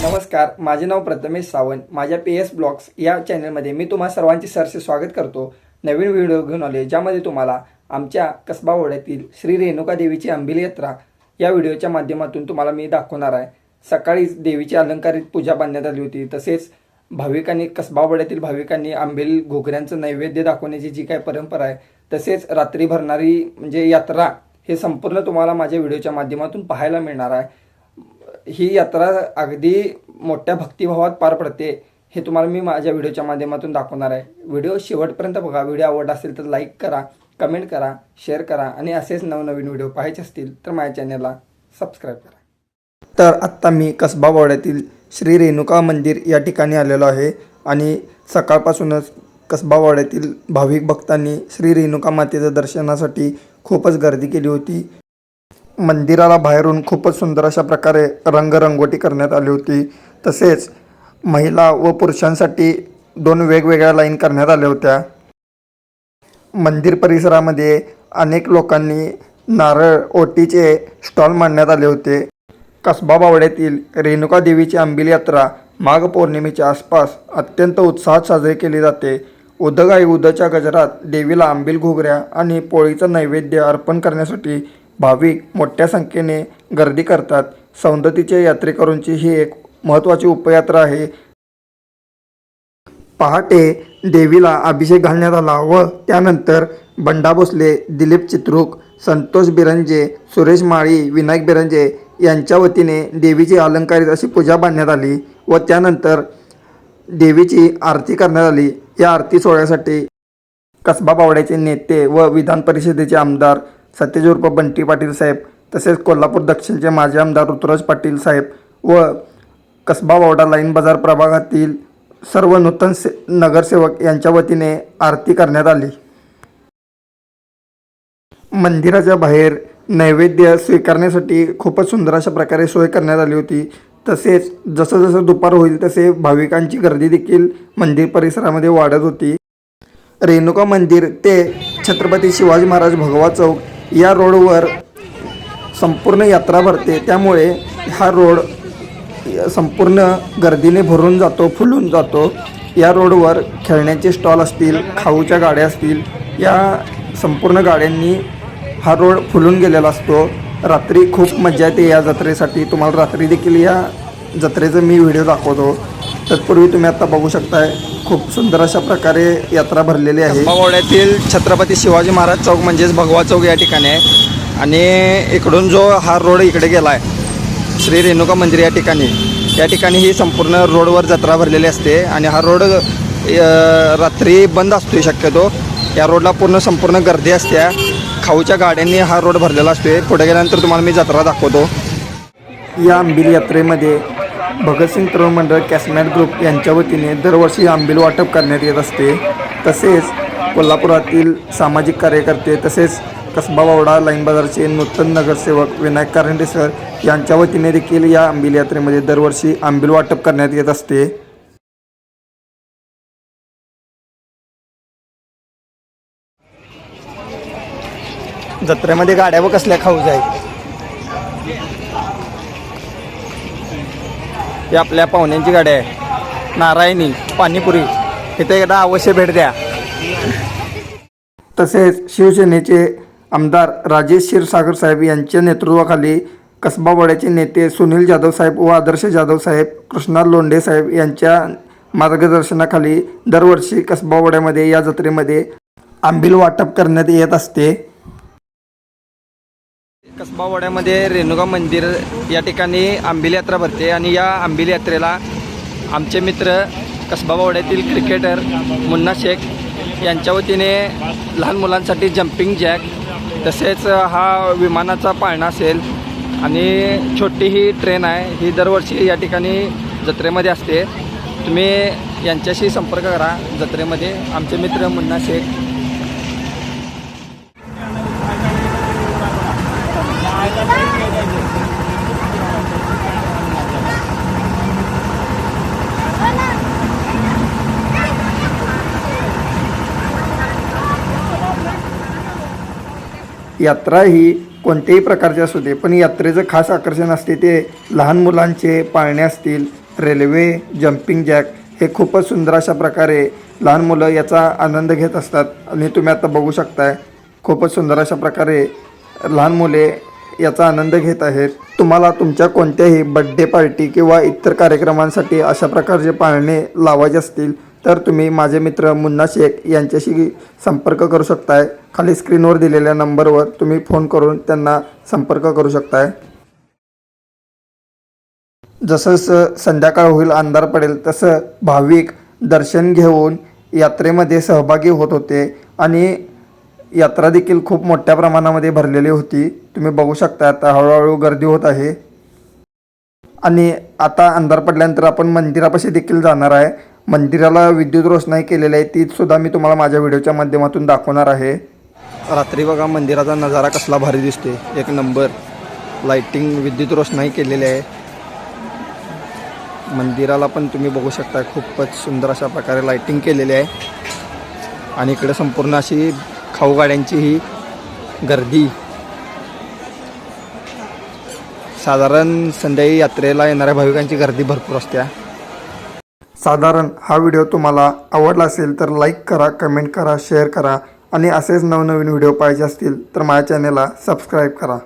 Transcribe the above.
नमस्कार, माझे नाव प्रथमेश सावंत. माझ्या PS ब्लॉग्स या चॅनलमध्ये मी तुम्हा सर्वांचे सरसे स्वागत करतो. नवीन व्हिडिओ घेऊन आले ज्यामध्ये तुम्हाला आमच्या कसबा ओढ्यातील श्री रेणुका देवीची अंबिल यात्रा या व्हिडिओच्या माध्यमातून तुम्हाला मी दाखवणार आहे. सकाळीच देवीची अलंकारित पूजा बांधण्यात आली होती. तसेच भाविकांनी कसबा ओढ्यातील भाविकांनी आंबेल घोगऱ्यांचं नैवेद्य दाखवण्याची जी काही परंपरा आहे, तसेच रात्री भरणारी म्हणजे यात्रा हे संपूर्ण तुम्हाला माझ्या व्हिडिओच्या माध्यमातून पाहायला मिळणार आहे. ही यात्रा अगदी मोठ्या भक्तिभावात पार पडते हे तुम्हाला मी माझ्या व्हिडिओच्या माध्यमातून दाखवणार आहे. व्हिडिओ शेवटपर्यंत बघा. व्हिडिओ आवडला असेल तर लाईक करा, कमेंट करा, शेअर करा आणि असेच नवनवीन व्हिडिओ पाहायचे असतील तर माझ्या चॅनलला सबस्क्राईब करा. तर आत्ता मी कसबा वाड्यातील श्री रेणुका मंदिर या ठिकाणी आलेलो आहे आणि सकाळपासूनच कसबा वाड्यातील भाविक भक्तांनी श्री रेणुका मातेच्या दर्शनासाठी खूपच गर्दी केली होती. मंदिराला बाहेरून खूपच सुंदर अशा प्रकारे रंगरंगोटी करण्यात आली होती. तसेच महिला व पुरुषांसाठी 2 वेगवेगळ्या लाईन करण्यात आल्या होत्या. मंदिर परिसरामध्ये अनेक लोकांनी नारळ ओटीचे स्टॉल मांडण्यात आले होते. कसबा बावड्यातील रेणुका देवीची अंबिल यात्रा माघ पौर्णिमेच्या आसपास अत्यंत उत्साहात साजरी केली जाते. उदगाई उदच्या गजरात देवीला आंबील घोगऱ्या आणि पोळीचं नैवेद्य अर्पण करण्यासाठी भाविक मोठ्या संख्येने गर्दी करतात. सौंदतीच्या यात्रेकरूंची ही एक महत्त्वाची उपयात्रा आहे. पहाटे देवीला अभिषेक घालण्यात आला व त्यानंतर बंडा भोसले, दिलीप चित्रूक, संतोष बिरंजे, सुरेश माळी, विनायक बिरंजे यांच्या वतीने देवीची अलंकारित अशी पूजा बांधण्यात आली व त्यानंतर देवीची आरती करण्यात आली. या आरती सोहळ्यासाठी कसबा बावड्याचे नेते व विधान परिषदेचे आमदार सतेज उर्फ बंटी पाटील साहेब, तसेच कोल्हापूर दक्षिणचे माजी आमदार ऋतुराज पाटील साहेब व कसबा बावडा लाईन बाजार प्रभागातील सर्व नूतन नगरसेवक यांच्या वतीने आरती करण्यात आली. मंदिराच्या बाहेर नैवेद्य स्वीकारण्यासाठी खूपच सुंदर अशा प्रकारे सोय करण्यात आली होती. तसेच जसं जसं दुपार होईल तसे भाविकांची गर्दी देखील मंदिर परिसरामध्ये वाढत होती. रेणुका मंदिर ते छत्रपती शिवाजी महाराज भगवा चौक या रोडवर संपूर्ण यात्रा भरते. त्यामुळे हा रोड संपूर्ण गर्दीने भरून जातो, फुलून जातो. या रोडवर खेळण्याचे स्टॉल असतील, खाऊच्या गाड्या असतील, या संपूर्ण गाड्यांनी हा रोड फुलून गेलेला असतो. रात्री खूप मजा येते या जत्रेसाठी. तुम्हाला रात्री देखील या जत्रेचं मी व्हिडिओ दाखवतो. तत्पूर्वी तुम्ही आता बघू शकताय खूप सुंदर अशा प्रकारे यात्रा भरलेली आहे. बावड्यातील छत्रपती शिवाजी महाराज चौक म्हणजेच भगवा चौक या ठिकाणी आहे आणि इकडून जो हा रोड इकडे गेला आहे श्री रेणुका मंदिर या ठिकाणी ही संपूर्ण रोडवर जत्रा भरलेली असते आणि हा रोड रात्री बंद असतो शक्यतो. या रोडला संपूर्ण गर्दी असते. खाऊच्या गाड्यांनी हा रोड भरलेला असतो. पुढे गेल्यानंतर तुम्हाला मी जत्रा दाखवतो. या आंबील यात्रेमध्ये भगतसिंग तरुण मंडळ कॅसमॅट ग्रुप यांच्या वतीने दरवर्षी आंबील वाटप करण्यात येत असते. तसेच कोल्हापुरातील सामाजिक कार्यकर्ते तसेच कसबा बावडा लाईन बाजारचे नूतन नगरसेवक विनायक कारंडे सर यांच्या वतीने देखील या आंबील यात्रेमध्ये दरवर्षी आंबील वाटप करण्यात येत असते. जत्रेमध्ये गाड्या व कसल्या खाऊच्या आहेत. ही आपल्या पाहुण्यांची गाडी आहे, नारायणी पाणीपुरी. इथे एकदा अवश्य भेट द्या. तसेच शिवसेनेचे आमदार राजेश क्षीरसागर साहेब यांच्या नेतृत्वाखाली कसबा वाड्याचे नेते सुनील जाधव साहेब व आदर्श जाधव साहेब, कृष्णा लोंढे साहेब यांच्या मार्गदर्शनाखाली दरवर्षी कसबा वाड्यामध्ये या जत्रेमध्ये आंबील वाटप करण्यात येत असते. कसबा वाड्यामध्ये रेणुका मंदिर या ठिकाणी आंबील यात्रा भरते आणि या आंबील यात्रेला आमचे मित्र कसबा वाड्यातील क्रिकेटर मुन्ना शेख यांच्या वतीने लहान मुलांसाठी जम्पिंग जॅक, तसेच हा विमानाचा पाळणा असेल आणि छोटी ही ट्रेन आहे, ही दरवर्षी या ठिकाणी जत्रेमध्ये असते. तुम्ही यांच्याशी संपर्क करा. जत्रेमध्ये आमचे मित्र मुन्ना शेख. यात्रा ही कोणत्याही प्रकारचे असू दे, पण यात्रेचं खास आकर्षण असते ते लहान मुलांचे पाळणे असतील, रेल्वे, जम्पिंग जॅक हे खूपच सुंदर अशा प्रकारे लहान मुलं याचा आनंद घेत असतात आणि तुम्ही आता बघू शकताय खूपच सुंदर अशा प्रकारे लहान मुले याचा आनंद घेत आहेत. तुम्हाला तुमच्या कोणत्याही बड्डे पार्टी किंवा इतर कार्यक्रमांसाठी अशा प्रकारचे पाळणे लावायचे असतील तर तुम्ही माझे मित्र मुन्ना शेख यांच्याशी संपर्क करू शकताय. खाली स्क्रीनवर दिलेल्या नंबरवर तुम्ही फोन करून त्यांना संपर्क करू शकताय. जसं संध्याकाळ होईल, अंधार पडेल तसं भाविक दर्शन घेऊन यात्रेमध्ये सहभागी होत होते आणि यात्रा देखील खूप मोठ्या प्रमाणामध्ये भरलेली होती. तुम्ही बघू शकता आता हळूहळू गर्दी होत आहे आणि आता अंधार पडल्यानंतर आपण मंदिरापाशी देखील जाणार आहे. मंदिराला विद्युत रोषणाई केलेली आहे, ती सुद्धा मी तुम्हाला माझ्या व्हिडिओच्या माध्यमातून दाखवणार आहे. रात्री बघा मंदिराचा नजारा कसला भारी दिसते, एक नंबर. लाइटिंग विद्युत रोषणाई केलेली आहे. मंदिराला पण तुम्ही बघू शकता खूपच सुंदर अशा प्रकारे लाइटिंग केलेली आहे आणि इकडे संपूर्ण अशी खाऊ गाड्यांची ही गर्दी. साधारण संध्याकाळी यात्रेला येणाऱ्या भाविकांची गर्दी भरपूर असते. साधारण हा व्हिडिओ तुम्हाला आवडला असेल तर लाईक करा, कमेंट करा, शेअर करा आणि असेच नवनवीन व्हिडिओ पाहिजे असतील तर माझ्या चॅनलला सबस्क्राईब करा.